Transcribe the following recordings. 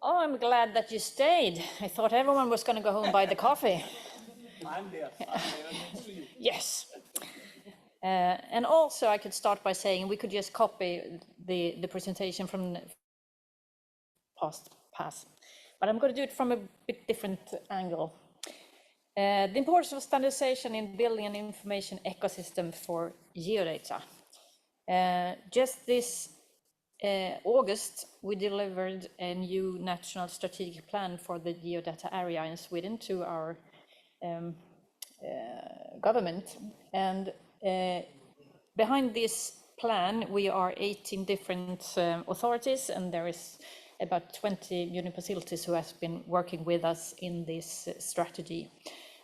Oh, I'm glad that you stayed. I thought everyone was going to go home by the coffee. I'm there next to you. Yes. And also I could start by saying we could just copy the presentation from past. But I'm going to do it from a bit different angle. The importance of standardization in building an information ecosystem for geodata. Just this August, we delivered a new national strategic plan for the geodata area in Sweden to our government. And behind this plan, we are 18 different authorities, and there is about 20 municipalities who have been working with us in this strategy.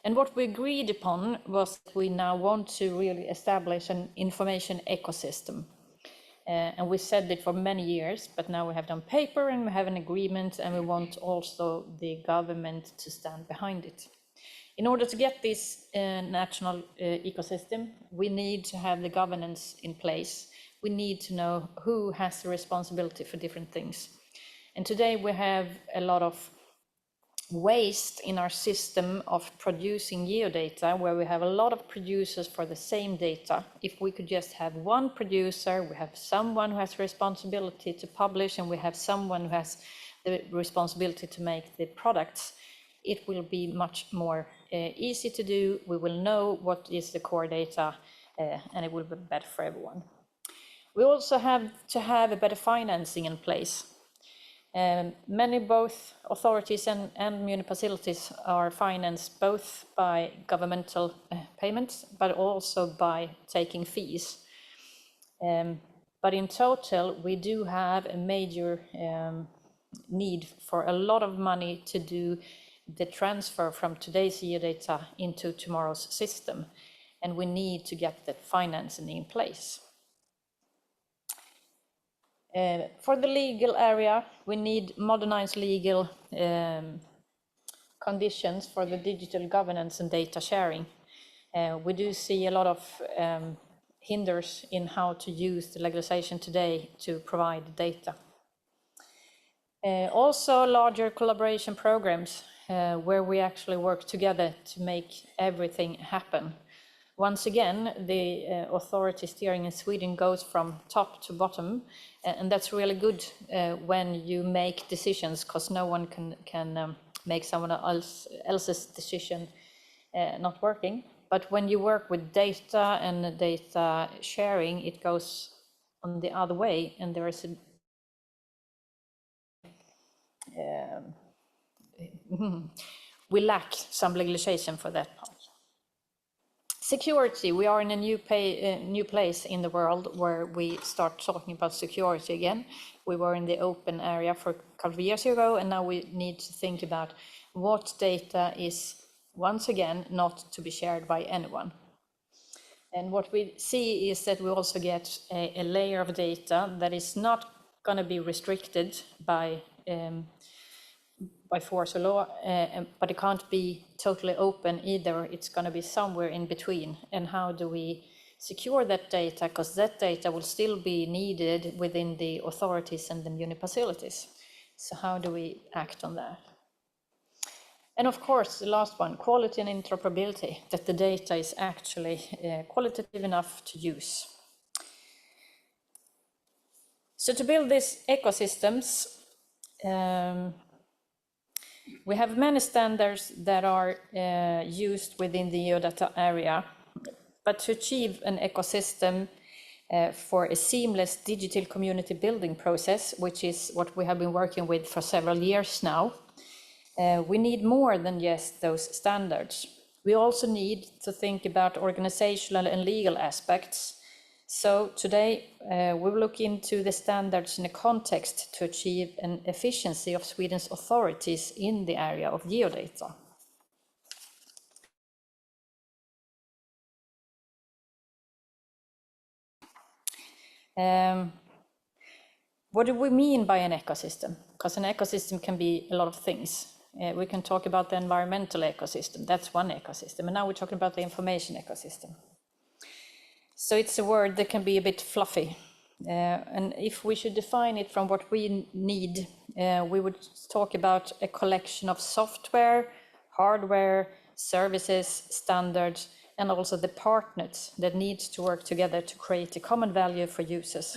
And what we agreed upon was that we now want to really establish an information ecosystem. And we said it for many years, but now we have it on paper and we have an agreement, and we want also the government to stand behind it. In order to get this national ecosystem, we need to have the governance in place. We need to know who has the responsibility for different things. And today we have a lot of waste in our system of producing geodata, where we have a lot of producers for the same data. If we could just have one producer, we have someone who has responsibility to publish, and we have someone who has the responsibility to make the products, it will be much more easy to do. We will know what is the core data, and it will be better for everyone. We also have to have a better financing in place. Many both authorities and municipalities are financed both by governmental payments, but also by taking fees. But in total, we do have a major need for a lot of money to do the transfer from today's geodata into tomorrow's system, and we need to get that financing in place. For the legal area, we need modernized legal conditions for the digital governance and data sharing. We do see a lot of hinders in how to use the legislation today to provide data. Also larger collaboration programs where we actually work together to make everything happen. Once again, the authority steering in Sweden goes from top to bottom, and that's really good when you make decisions, because no one can make someone else's decision not working. But when you work with data and data sharing, it goes on the other way, and there is we lack some legislation for that part. Security, we are in a new place in the world where we start talking about security again. We were in the open area for a couple of years ago, and now we need to think about what data is, once again, not to be shared by anyone. And what we see is that we also get a layer of data that is not going to be restricted by force or law, but it can't be totally open either. It's going to be somewhere in between. And how do we secure that data? Because that data will still be needed within the authorities and the municipalities. So how do we act on that? And of course, the last one, quality and interoperability, that the data is actually qualitative enough to use. So to build these ecosystems, we have many standards that are used within the geodata area, but to achieve an ecosystem for a seamless digital community building process, which is what we have been working with for several years now, we need more than just those standards. We also need to think about organizational and legal aspects. So today we will look into the standards in a context to achieve an efficiency of Sweden's authorities in the area of geodata. What do we mean by an ecosystem? Because an ecosystem can be a lot of things. We can talk about the environmental ecosystem, that's one ecosystem, and now we're talking about the information ecosystem. So it's a word that can be a bit fluffy. And if we should define it from what we need we would talk about a collection of software, hardware, services, standards, and also the partners that need to work together to create a common value for users.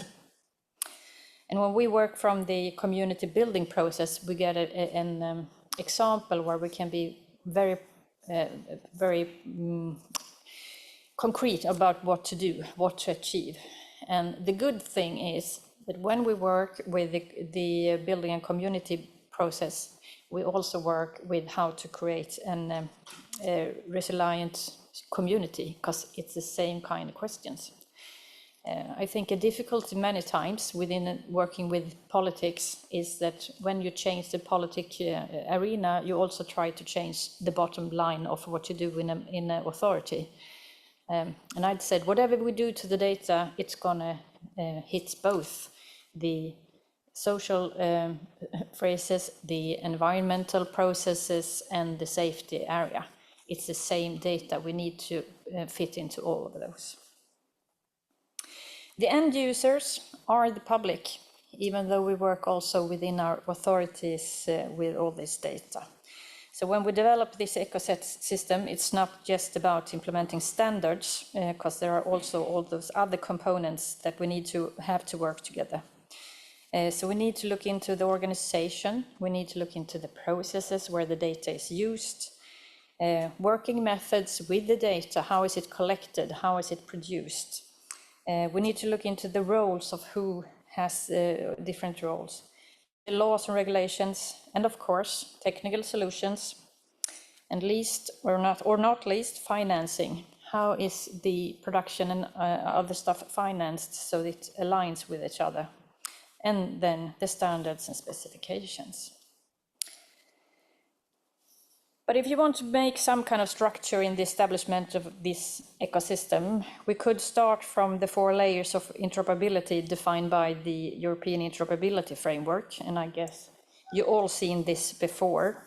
And when we work from the community building process, we get an example where we can be very concrete about what to do, what to achieve. And the good thing is that when we work with the building and community process, we also work with how to create a resilient community, because it's the same kind of questions. I think a difficulty many times within working with politics is that when you change the politic arena, you also try to change the bottom line of what you do in an authority. And I'd said, whatever we do to the data, it's gonna hit both the social phrases, the environmental processes, and the safety area. It's the same data. We need to fit into all of those. The end users are the public, even though we work also within our authorities with all this data. So when we develop this ecosystem, it's not just about implementing standards, because there are also all those other components that we need to have to work together. So we need to look into the organization, we need to look into the processes where the data is used, working methods with the data, how is it collected, how is it produced. We need to look into the roles of who has different roles, the laws and regulations, and of course, technical solutions, and least or not least, financing. How is the production and other stuff financed so it aligns with each other? And then the standards and specifications. But if you want to make some kind of structure in the establishment of this ecosystem, we could start from the 4 layers of interoperability defined by the European Interoperability Framework, and I guess you all seen this before.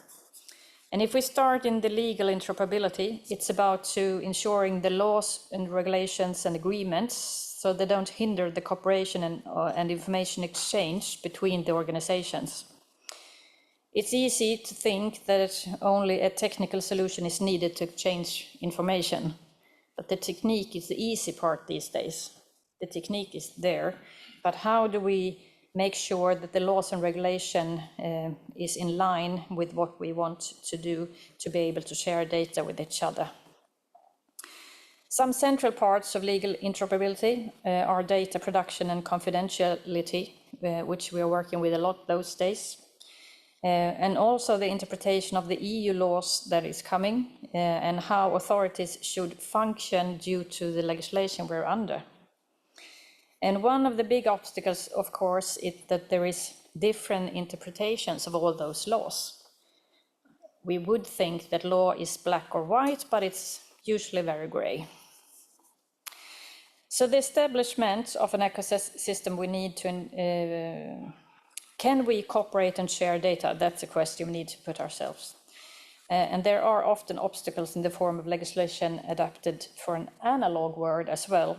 And if we start in the legal interoperability, it's about to ensuring the laws and regulations and agreements so they don't hinder the cooperation and information exchange between the organizations. It's easy to think that only a technical solution is needed to exchange information, but the technique is the easy part these days. The technique is there, but how do we make sure that the laws and regulation is in line with what we want to do to be able to share data with each other? Some central parts of legal interoperability are data production and confidentiality, which we are working with a lot those days. And also the interpretation of the EU laws that is coming and how authorities should function due to the legislation we're under. And one of the big obstacles, of course, is that there is different interpretations of all those laws. We would think that law is black or white, but it's usually very gray. So the establishment of an ecosystem, we need to can we cooperate and share data? That's a question we need to put ourselves. And there are often obstacles in the form of legislation adapted for an analog world as well,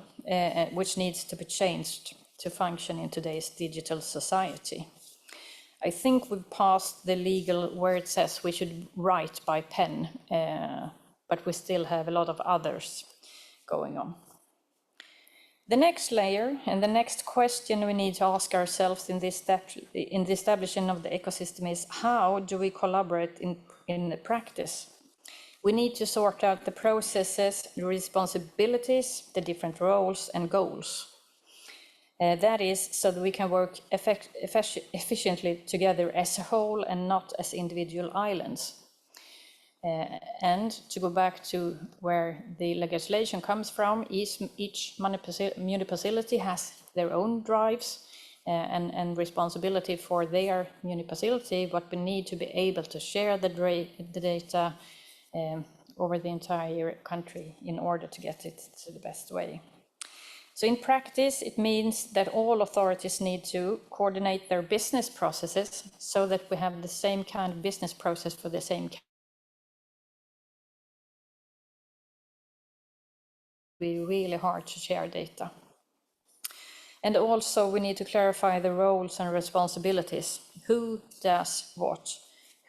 which needs to be changed to function in today's digital society. I think we've passed the legal where it says we should write by pen, but we still have a lot of others going on. The next layer and the next question we need to ask ourselves in the establishing of the ecosystem is, how do we collaborate in practice? We need to sort out the processes, the responsibilities, the different roles and goals. That is so that we can work efficiently together as a whole and not as individual islands. And to go back to where the legislation comes from, each municipality has their own drives and responsibility for their municipality, but we need to be able to share the data over the entire country in order to get it to the best way. So in practice, it means that all authorities need to coordinate their business processes so that we have the same kind of business process for the same be really hard to share data. And also we need to clarify the roles and responsibilities. Who does what?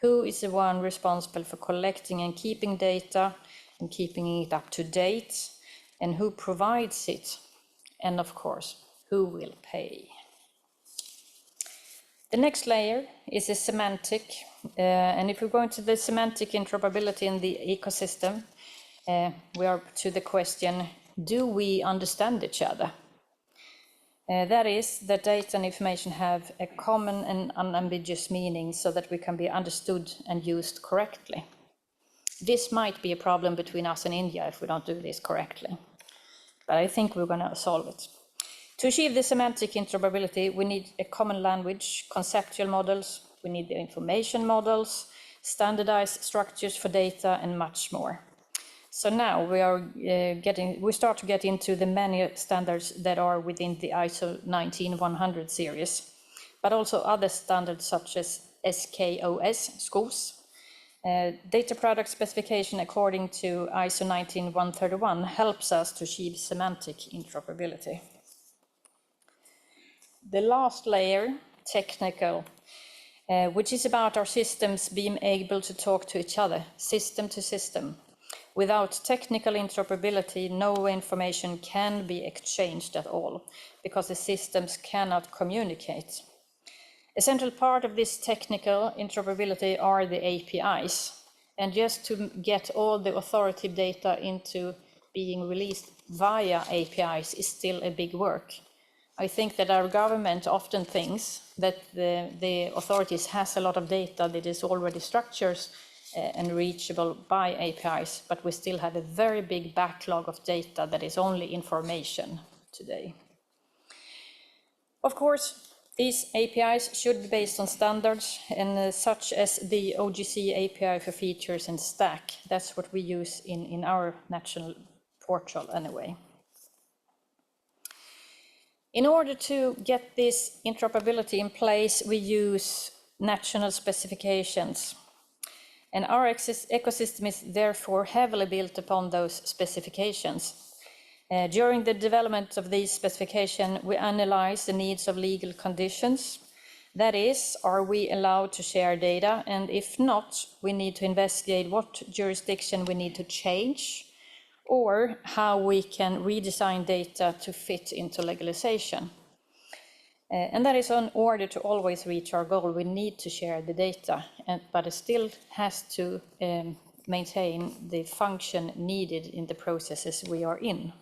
Who is the one responsible for collecting and keeping data and keeping it up to date? And who provides it? And of course, who will pay? The next layer is a semantic, and if we go into the semantic interoperability in the ecosystem, we are to the question, do we understand each other? That is, that data and information have a common and unambiguous meaning so that we can be understood and used correctly. This might be a problem between us and India if we don't do this correctly, but I think we're going to solve it. To achieve the semantic interoperability, we need a common language, conceptual models, we need the information models, standardized structures for data, and much more. So now we start to get into the many standards that are within the ISO 19100 series, but also other standards such as SKOS, data product specification according to ISO 19131 helps us to achieve semantic interoperability. The last layer, technical, which is about our systems being able to talk to each other, system to system. Without technical interoperability, no information can be exchanged at all, because the systems cannot communicate. A central part of this technical interoperability are the APIs, and just to get all the authoritative data into being released via APIs is still a big work. I think that our government often thinks that the authorities has a lot of data that is already structured and reachable by APIs, but we still have a very big backlog of data that is only information today. Of course, these APIs should be based on standards, and such as the OGC API for features and stack. That's what we use in our national portal anyway. In order to get this interoperability in place, we use national specifications. And our ecosystem is therefore heavily built upon those specifications. During the development of these specifications, we analyze the needs of legal conditions. That is, are we allowed to share data? And if not, we need to investigate what jurisdiction we need to change, or how we can redesign data to fit into legalization. And that is in order to always reach our goal. We need to share the data, but it still has to maintain the function needed in the processes we are in.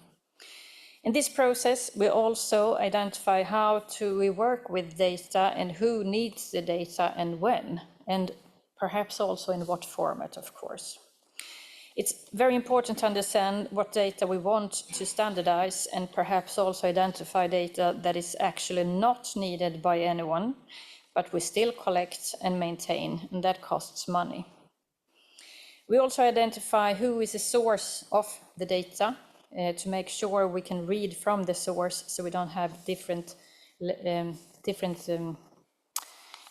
In this process, we also identify how we work with data and who needs the data and when, and perhaps also in what format, of course. It's very important to understand what data we want to standardize, and perhaps also identify data that is actually not needed by anyone, but we still collect and maintain, and that costs money. We also identify who is the source of the data to make sure we can read from the source, so we don't have different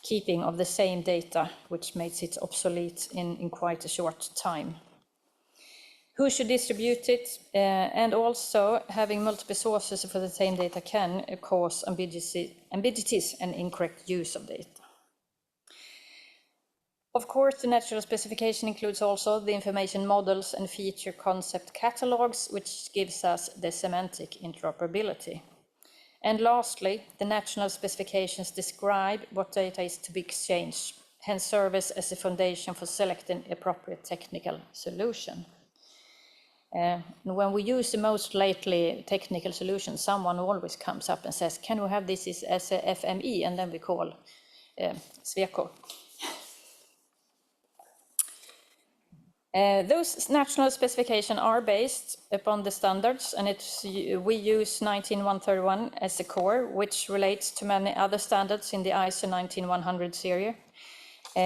keeping of the same data, which makes it obsolete in quite a short time. Who should distribute it, and also having multiple sources for the same data can cause ambiguities and incorrect use of data. Of course, the national specification includes also the information models and feature concept catalogs, which gives us the semantic interoperability. And lastly, the national specifications describe what data is to be exchanged, hence serve as a foundation for selecting appropriate technical solution. When we use the most lately technical solution, someone always comes up and says, can we have this as a FME? And then we call Sweco. Those national specifications are based upon the standards, and we use 19131 as the core, which relates to many other standards in the ISO 19100 series.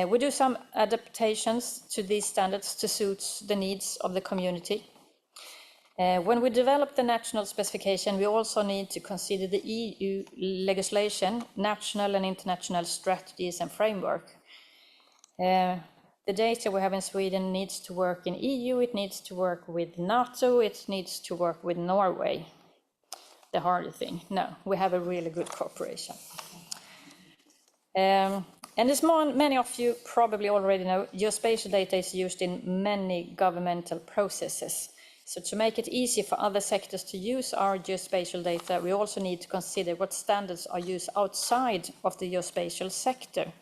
We do some adaptations to these standards to suit the needs of the community. When we develop the national specification, we also need to consider the EU legislation, national and international strategies and framework. The data we have in Sweden needs to work in EU, it needs to work with NATO, it needs to work with Norway. the harder thing. No, we have a really good cooperation. And as many of you probably already know, geospatial data is used in many governmental processes. So to make it easy for other sectors to use our geospatial data, we also need to consider what standards are used outside of the geospatial sector.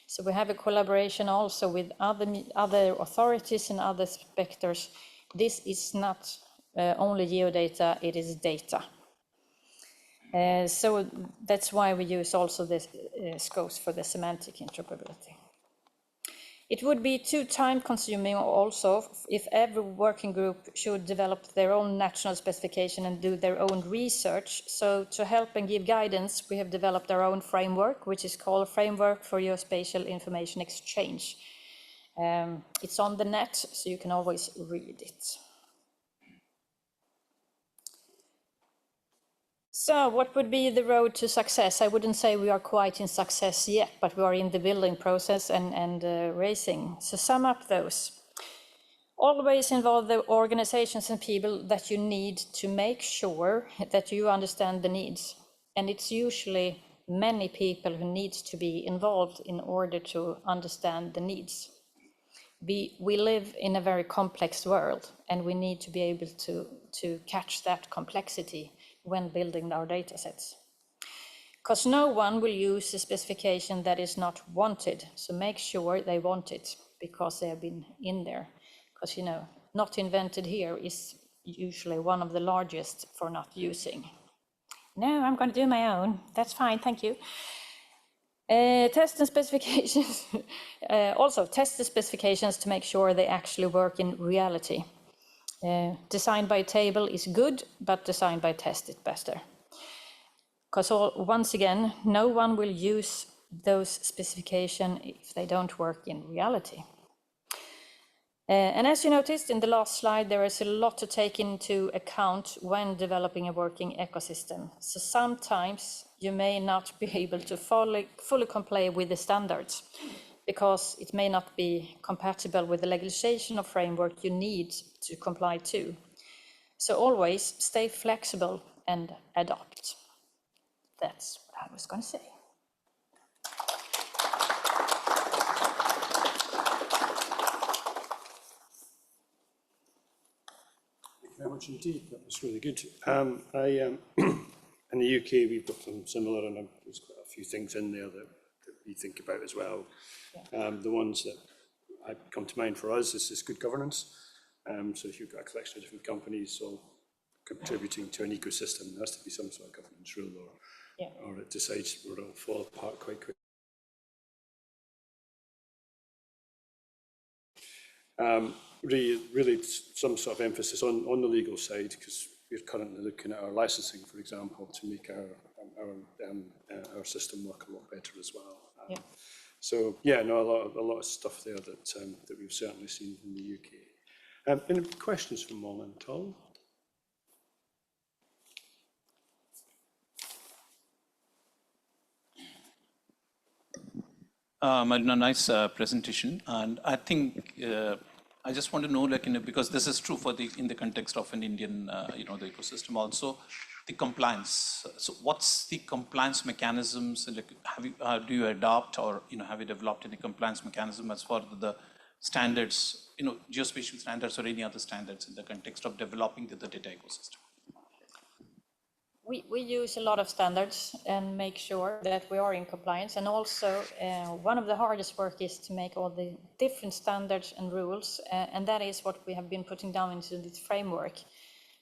So we have a collaboration also with other authorities and other sectors. This is not only geodata, it is data. So that's why we use also the scopes for the semantic interoperability. It would be too time-consuming also if every working group should develop their own national specification and do their own research. So to help and give guidance, we have developed our own framework, which is called Framework for Geospatial Information Exchange. It's on the net, so you can always read it. So what would be the road to success? I wouldn't say we are quite in success yet, but we are in the building process and racing. So sum up those. Always involve the organizations and people that you need to make sure that you understand the needs. And it's usually many people who need to be involved in order to understand the needs. We live in a very complex world, and we need to be able to catch that complexity when building our data sets. Because no one will use a specification that is not wanted, so make sure they want it because they have been in there. Because, you know, not invented here is usually one of the largest for not using. No, I'm going to do my own. That's fine, thank you. Test and specifications. Also, test the specifications to make sure they actually work in reality. Design by table is good, but design by test is better. Because once again, no one will use those specifications if they don't work in reality. And as you noticed in the last slide, there is a lot to take into account when developing a working ecosystem. So sometimes you may not be able to fully comply with the standards because it may not be compatible with the legislation or framework you need to comply to. So always stay flexible and adapt. That's what I was going to say. Very much indeed. That was really good. In the UK, we've got some similar, and there's quite a few things in there that we think about as well. Yeah. The ones that come to mind for us is good governance. So if you've got a collection of different companies all contributing to an ecosystem, there has to be some sort of governance rule, or it decides where it'll fall apart quite quickly. Really some sort of emphasis on the legal side, because we're currently looking at our licensing, for example, to make our system work a lot better as well. So yeah, no, a lot of stuff there that we've certainly seen in the UK. Any questions from Malin at all? Malin, a nice presentation, and I think I just want to know, like, because this is true for in the context of an Indian, the ecosystem also, the compliance. So, what's the compliance mechanisms? Like, do you adopt, or have you developed any compliance mechanism as far as the standards, geospatial standards or any other standards in the context of developing the data ecosystem? We use a lot of standards and make sure that we are in compliance. And also, one of the hardest work is to make all the different standards and rules. And that is what we have been putting down into this framework.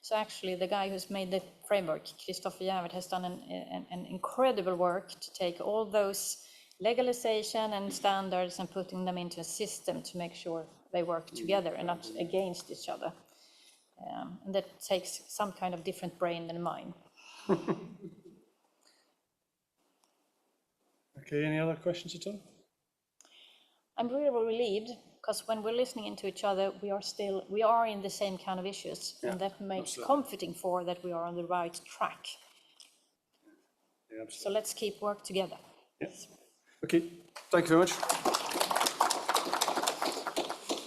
So actually, the guy who's made the framework, Christopher Järved, has done an incredible work to take all those legalization and standards and putting them into a system to make sure they work together and not against each other. And that takes some kind of different brain than mine. Okay, any other questions at all? I'm really relieved, because when we're listening into each other, we are in the same kind of issues, and that makes comforting for that we are on the right track. Yeah, so let's keep work together. Yeah. Okay, thank you very much.